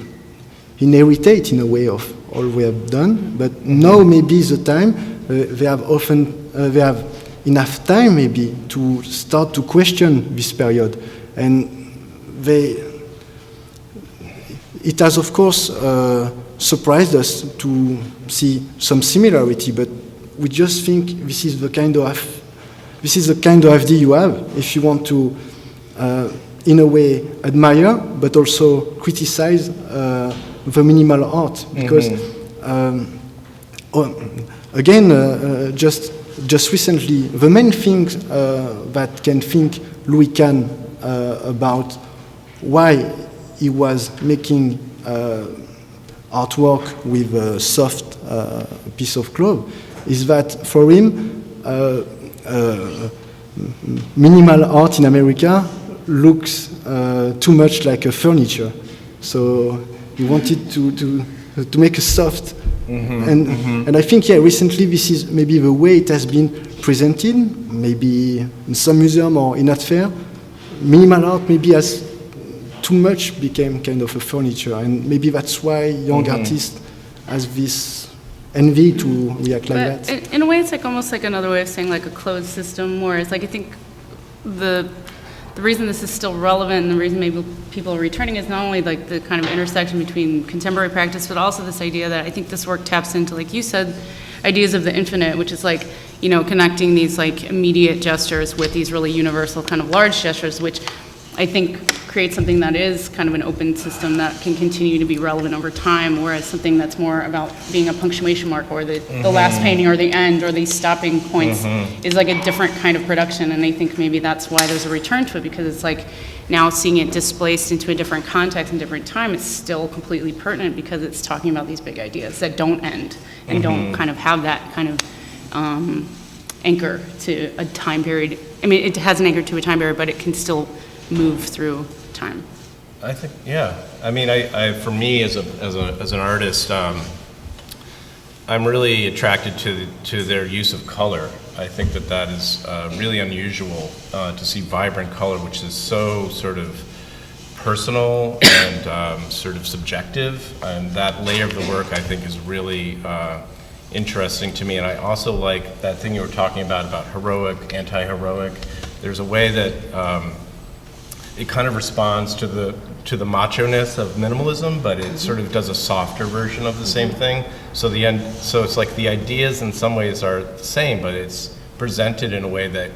inherit in a way of all we have done. But now maybe the time, they have enough time maybe to start to question this period. And it has, of course, surprised us to see some similarity, but we just think this is the kind of idea you have if you want to, in a way, admire, but also criticize the minimal art. Because, again, just recently, the main thing that can think Louis Kahn about why he was making artwork with a soft piece of cloth is that for him, minimal art in America looks too much like a furniture. So he wanted to make a soft. And I think, yeah, recently this is maybe the way it has been presented, maybe in some museum or in art fair. Minimal art maybe has too much became kind of a furniture, and maybe that's why young artists has this envy to react like that. In a way, it's like almost like another way of saying like a closed system, whereas like I think the reason this is still relevant and the reason maybe people are returning is not only like the kind of intersection between contemporary practice, but also this idea that I think this work taps into, like you said, ideas of the infinite, which is like, you know, connecting these like immediate gestures with these really universal kind of large gestures, which I think creates something that is kind of an open system that can continue to be relevant over time, whereas something that's more about being a punctuation mark or the last painting or the end or these stopping points is like a different kind of production. And I think maybe that's why there's a return to it, because it's like now seeing it displaced into a different context and different time, it's still completely pertinent because it's talking about these big ideas that don't end and don't kind of have that kind of anchor to a time period. I mean, it has an anchor to a time period, but it can still move through time. I think, yeah. I mean, I for me as an artist, I'm really attracted to their use of color. I think that is really unusual to see vibrant color, which is so sort of personal and sort of subjective. And that layer of the work, I think, is really interesting to me. And I also like that thing you were talking about heroic, anti-heroic. There's a way that it kind of responds to the macho-ness of minimalism, but it sort of does a softer version of the same thing. So it's like the ideas in some ways are the same, but it's presented in a way that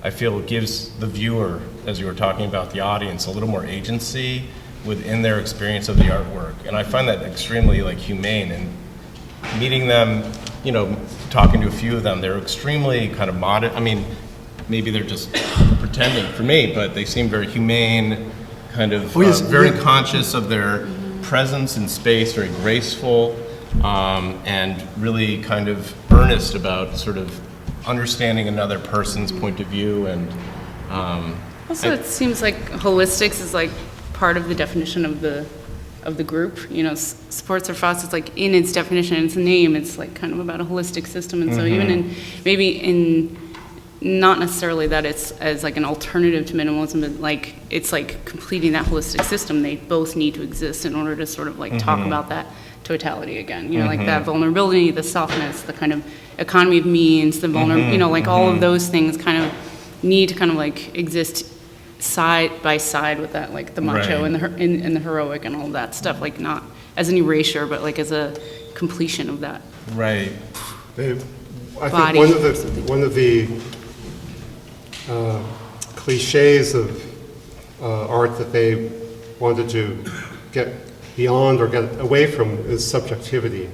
I feel gives the viewer, as you were talking about, the audience, a little more agency within their experience of the artwork. And I find that extremely like humane. And meeting them, you know, talking to a few of them, they're extremely kind of modest. I mean, maybe they're just pretending for me, but they seem very humane, kind of very conscious of their presence in space, very graceful, and really kind of earnest about sort of understanding another person's point of view. And also, it seems like holistics is like part of the definition of the group. You know, Sports or Foss, it's like in its definition, its name, it's like kind of about a holistic system. And so even in not necessarily that it's as like an alternative to minimalism, but like it's like completing that holistic system. They both need to exist in order to sort of like talk about that totality again. You know, like that vulnerability, the softness, the kind of economy of means, the you know, like all of those things kind of need to kind of like exist side by side with that, like the macho and the heroic and all of that stuff, like not as an erasure, but like as a completion of that. Right. I think one of the cliches of art that they wanted to get beyond or get away from is subjectivity,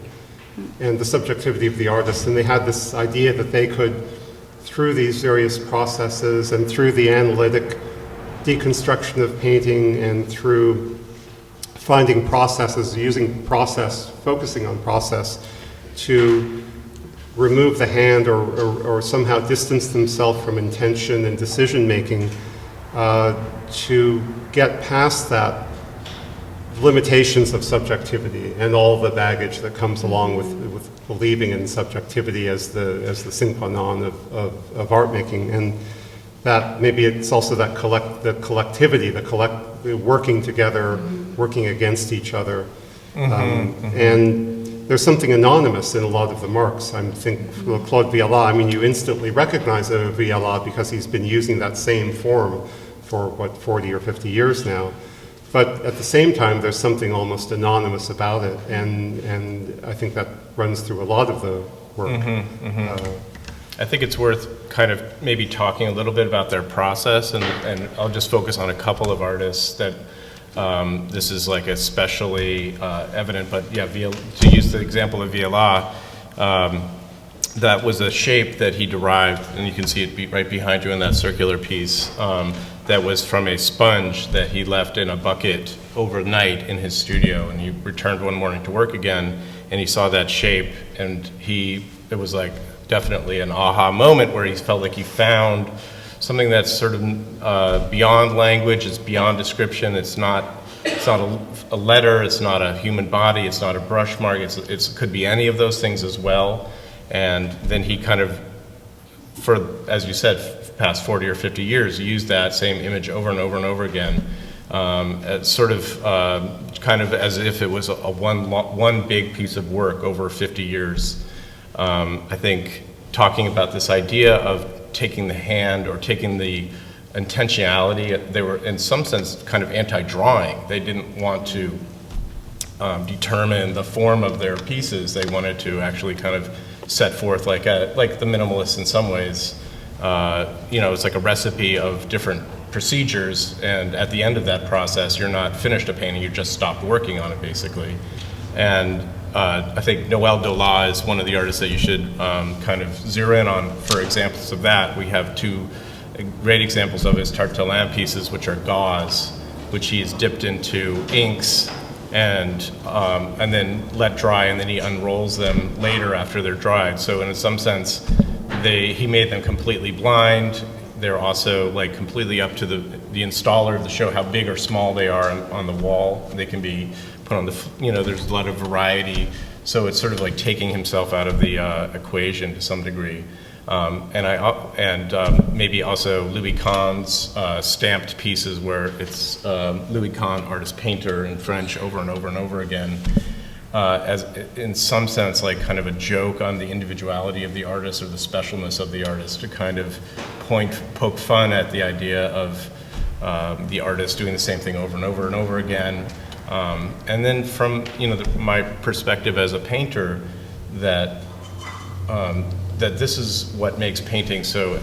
and the subjectivity of the artist. And they had this idea that they could, through these various processes and through the analytic deconstruction of painting and through finding processes, using process, focusing on process, to remove the hand or somehow distance themselves from intention and decision making, to get past that limitations of subjectivity and all the baggage that comes along with believing in subjectivity as the sine qua non of art making. And that maybe it's also that the collectivity, the working together, working against each other. And there's something anonymous in a lot of the marks. I think Claude Viala, I mean, you instantly recognize Viala because he's been using that same form for, 40 or 50 years now. But at the same time, there's something almost anonymous about it, and I think that runs through a lot of the work. I think it's worth kind of maybe talking a little bit about their process, and I'll just focus on a couple of artists that this is like especially evident, but yeah, to use the example of Viola, that was a shape that he derived, and you can see it right behind you in that circular piece, that was from a sponge that he left in a bucket overnight in his studio, and he returned one morning to work again, and he saw that shape, and it was like definitely an aha moment where he felt like he found something that's sort of beyond language, it's beyond description, it's not a letter, it's not a human body, it's not a brush mark, it could be any of those things as well. And then he kind of, as you said, past 40 or 50 years, used that same image over and over and over again, sort of kind of as if it was one big piece of work over 50 years. I think talking about this idea of taking the hand or taking the intentionality, they were in some sense kind of anti-drawing. They didn't want to determine the form of their pieces. They wanted to actually kind of set forth like the minimalists in some ways. It's like a recipe of different procedures, and at the end of that process, you're not finished a painting, you just stopped working on it basically. And I think Noel Dolat is one of the artists that you should kind of zero in on for examples of that. We have two great examples of his tartelin pieces, which are gauze, which he has dipped into inks and then let dry, and then he unrolls them later after they're dried. So in some sense, he made them completely blind. They're also like completely up to the installer to show how big or small they are on the wall. They can be put on there's a lot of variety. So it's sort of like taking himself out of the equation to some degree. Maybe also Louis Kahn's stamped pieces where it's Louis Kahn, artist painter in French, over and over and over again, as in some sense like kind of a joke on the individuality of the artist or the specialness of the artist, to kind of poke fun at the idea of the artist doing the same thing over and over and over again. And then from my perspective as a painter, that this is what makes painting so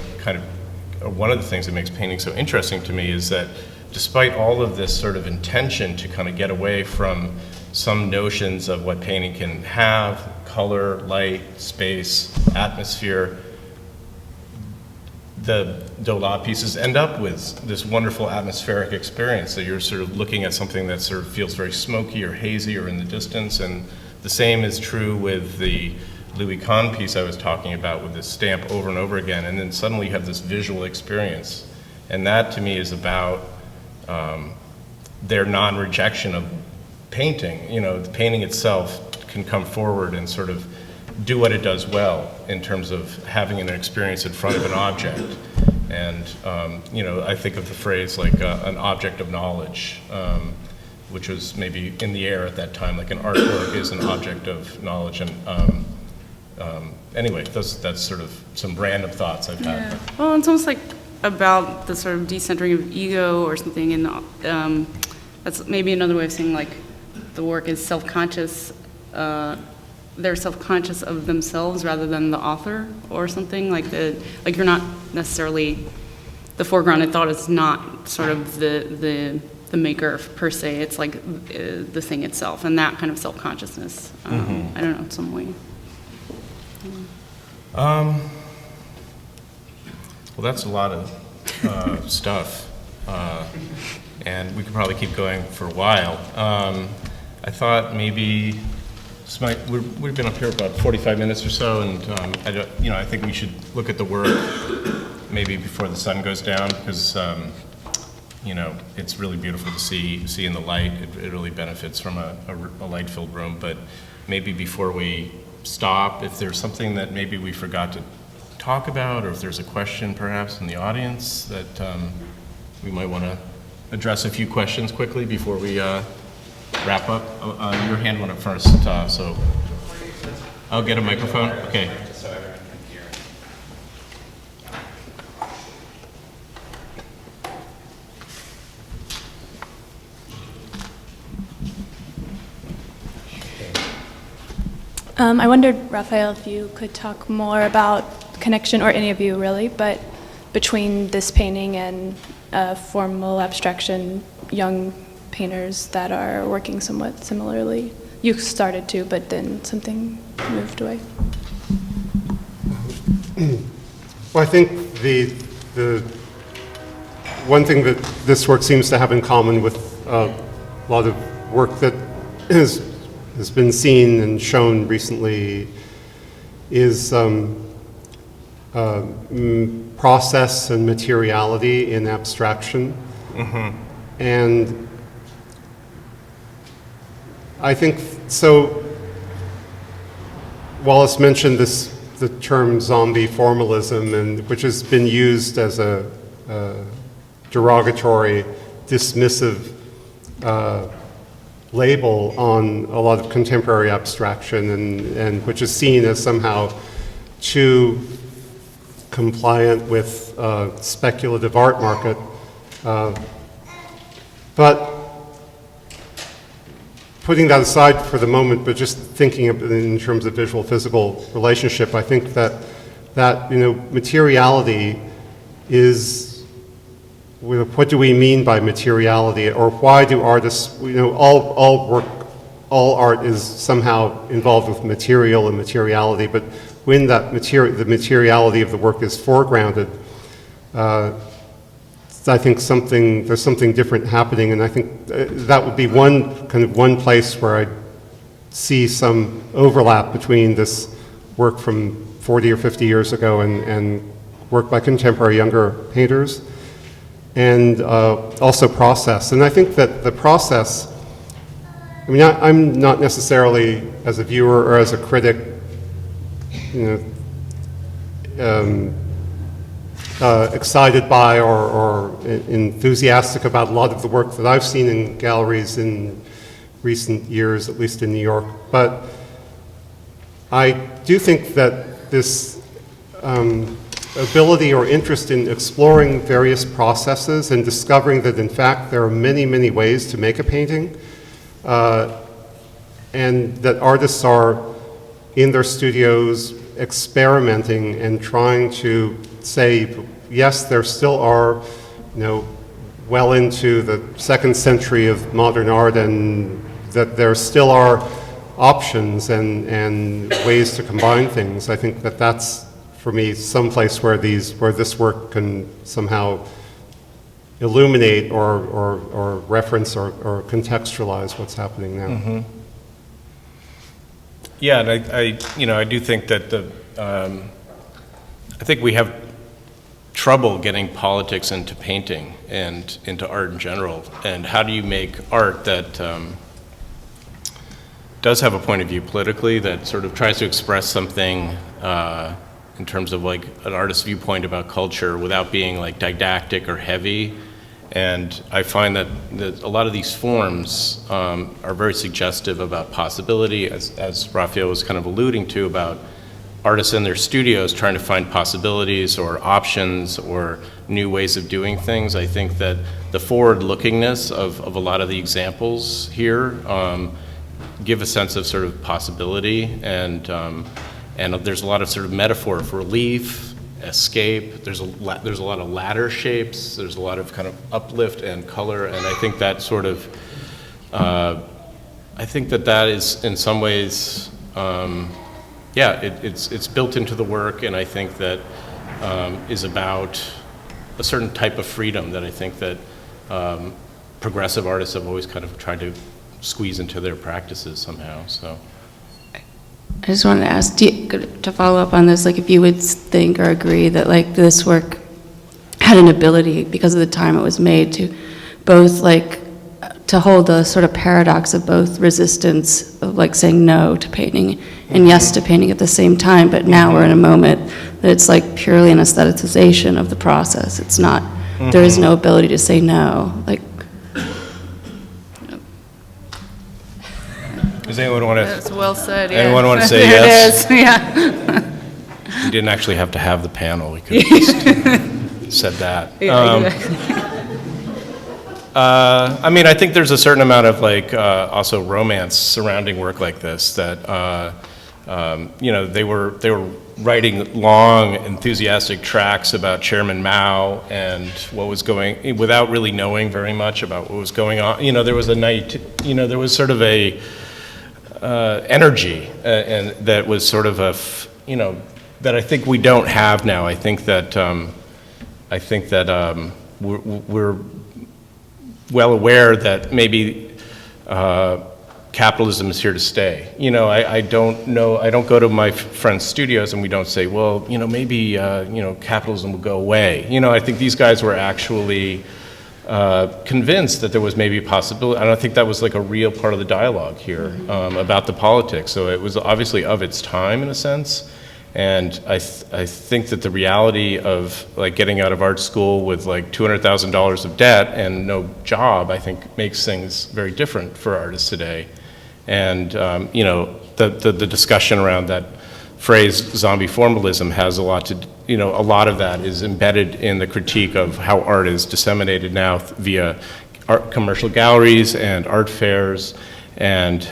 one of the things that makes painting so interesting to me is that despite all of this sort of intention to kind of get away from some notions of what painting can have, color, light, space, atmosphere, the Dolat pieces end up with this wonderful atmospheric experience. So you're sort of looking at something that sort of feels very smoky or hazy or in the distance, and the same is true with the Louis Kahn piece I was talking about, with this stamp over and over again, and then suddenly you have this visual experience. And that to me is about their non-rejection of painting. The painting itself can come forward and sort of do what it does well in terms of having an experience in front of an object. And I think of the phrase like an object of knowledge, which was maybe in the air at that time, like an artwork is an object of knowledge. And anyway, that's sort of some random thoughts I've had. Yeah. Well, it's almost like about the sort of decentering of ego or something, and that's maybe another way of saying like the work is self-conscious. They're self-conscious of themselves rather than the author or something, like you're not necessarily the foregrounded thought is not sort of the maker per se. It's like the thing itself, and that kind of self-consciousness. I don't know, in some way. Well, that's a lot of stuff, and we could probably keep going for a while. I thought maybe we've been up here about 45 minutes or so, and I think we should look at the work maybe before the sun goes down, because it's really beautiful to see in the light. It really benefits from a light-filled room. But maybe before we stop, if there's something that maybe we forgot to talk about, or if there's a question perhaps in the audience that we might want to address a few questions quickly before we wrap up. Your hand went up first, so I'll get a microphone. Okay. So everyone can hear. I wondered, Raphael, if you could talk more about connection, or any of you really, but between this painting and formal abstraction young painters that are working somewhat similarly. You started to, but then something moved away. Well, I think the one thing that this work seems to have in common with a lot of work that has been seen and shown recently is process and materiality in abstraction. And I think, so Wallace mentioned the term zombie formalism, and which has been used as a derogatory, dismissive label on a lot of contemporary abstraction, and which is seen as somehow too compliant with speculative art market. But putting that aside for the moment, but just thinking of it in terms of visual physical relationship, I think that materiality is, what do we mean by materiality, or why do artists, all art is somehow involved with material and materiality, but when that the materiality of the work is foregrounded, I think there's something different happening, and I think that would be one place where I see some overlap between this work from 40 or 50 years ago and work by contemporary younger painters, and also process. And I think that the process, I mean, I'm not necessarily, as a viewer or as a critic, excited by or enthusiastic about a lot of the work that I've seen in galleries in recent years, at least in New York. But I do think that this ability or interest in exploring various processes and discovering that in fact there are many, many ways to make a painting, and that artists are in their studios experimenting and trying to say, yes, there still are, well into the second century of modern art, and that there still are options and ways to combine things. I think that that's, for me, some place where this work can somehow illuminate or reference or contextualize what's happening now. Mm-hmm. Yeah, and I do think that I think we have trouble getting politics into painting and into art in general. And how do you make art that does have a point of view politically, that sort of tries to express something in terms of like an artist's viewpoint about culture without being like didactic or heavy? And I find that a lot of these forms are very suggestive about possibility, as Raphael was kind of alluding to, about artists in their studios trying to find possibilities or options or new ways of doing things. I think that the forward-lookingness of a lot of the examples here give a sense of sort of possibility, and there's a lot of sort of metaphor for relief, escape. There's a lot of ladder shapes. There's a lot of kind of uplift and color, and I think that sort of I think that is in some ways it's built into the work, and I think that is about a certain type of freedom that I think that progressive artists have always kind of tried to squeeze into their practices somehow. So I just wanted to ask, to follow up on this, like if you would think or agree that like this work had an ability, because of the time it was made, to both like to hold the sort of paradox of both resistance of like saying no to painting and yes to painting at the same time, but now we're in a moment that it's like purely an aestheticization of the process. It's not, there is no ability to say no. Like, does anyone want to? that's well said. Yeah. Anyone want to say There yes? it is. Yeah. We didn't actually have to have the panel. We could have just said that. I mean, I think there's a certain amount of like also romance surrounding work like this that they were writing long, enthusiastic tracts about Chairman Mao and what was going, without really knowing very much about what was going on. There was a night, there was sort of a energy, and that was sort of that I think we don't have now. I think that we're well aware that maybe capitalism is here to stay. I don't go to my friends' studios and we don't say, well, maybe, capitalism will go away. I think these guys were actually convinced that there was maybe a possibility. I don't think that was like a real part of the dialogue here about the politics. So it was obviously of its time in a sense. And I think that the reality of like getting out of art school with like $200,000 of debt and no job, I think makes things very different for artists today. And the discussion around that phrase zombie formalism has a lot to, a lot of that is embedded in the critique of how art is disseminated now via commercial galleries and art fairs. And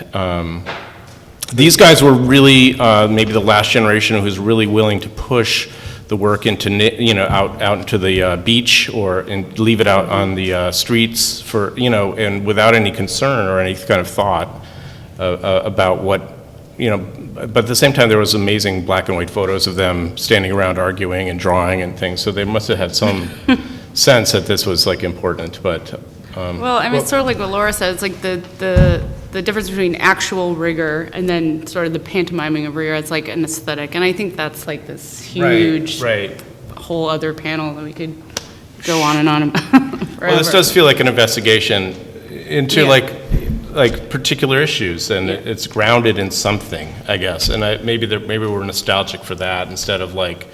these guys were really maybe the last generation who was really willing to push the work into, out into the beach and leave it out on the streets for, and without any concern or any kind of thought about what, but at the same time there was amazing black and white photos of them standing around arguing and drawing and things, so they must have had some sense that this was like important, but. Well, I mean, it's sort of like what Laura said, it's like the difference between actual rigor and then sort of the pantomiming of rigor, it's like an aesthetic, and I think that's like this huge whole other panel that we could go on and on about forever. Well, this does feel like an investigation into like particular issues, and it's grounded in something, I guess. And maybe we're nostalgic for that instead of like,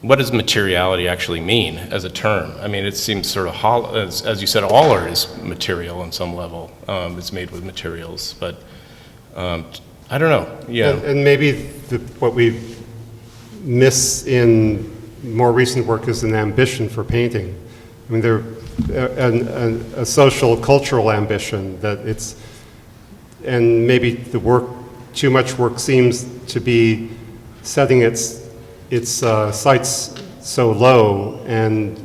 what does materiality actually mean as a term? I mean, it seems sort of hollow, as you said, all art is material on some level. It's made with materials, but I don't know. Yeah, and maybe what we miss in more recent work is an ambition for painting. I mean, a social, cultural ambition that and maybe too much work seems to be setting its sights so low, and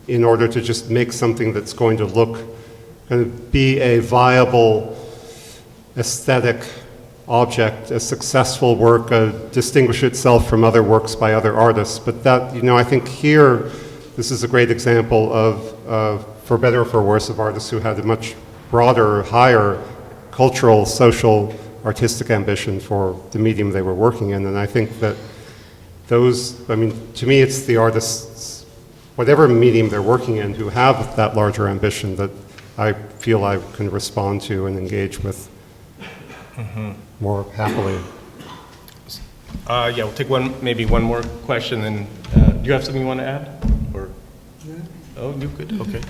in order to just make something that's going to be a viable aesthetic object, a successful work, distinguish itself from other works by other artists. But that, I think here, this is a great example of, for better or for worse, of artists who had a much broader, higher cultural, social, artistic ambition for the medium they were working in. And I think that to me, it's the artists, whatever medium they're working in, who have that larger ambition that I feel I can respond to and engage with more happily. Yeah, we'll take maybe one more question, and do you have something you want to add? Or? Oh, you good? Okay.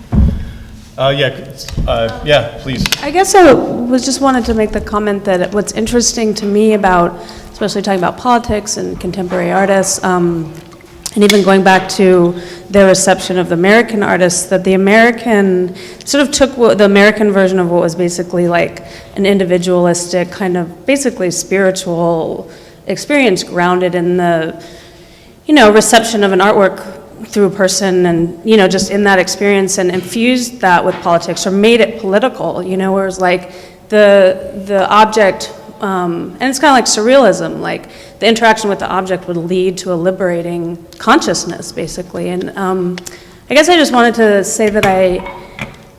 Yeah, please. I guess I just wanted to make the comment that what's interesting to me about, especially talking about politics and contemporary artists, and even going back to their reception of the American artists, that the American sort of took the American version of what was basically like an individualistic kind of basically spiritual experience grounded in the, reception of an artwork through a person and, just in that experience, and infused that with politics or made it political, whereas like the object, and it's kind of like surrealism, like the interaction with the object would lead to a liberating consciousness, basically. And I guess I just wanted to say that I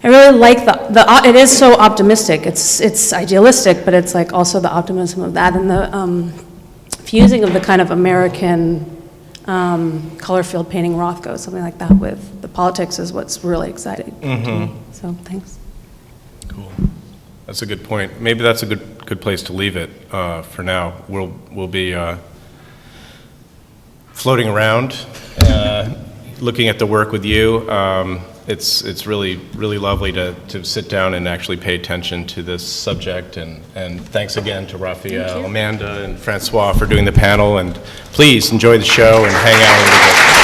really like it is so optimistic. It's idealistic, but it's like also the optimism of that and the fusing of the kind of American color field painting Rothko, something like that, with the politics is what's really exciting to me. So thanks. Cool. That's a good point. Maybe that's a good place to leave it for now. We'll be floating around, looking at the work with you. It's really lovely to sit down and actually pay attention to this subject. And thanks again to Raphael, Amanda, and François for doing the panel. And please enjoy the show and hang out a little bit.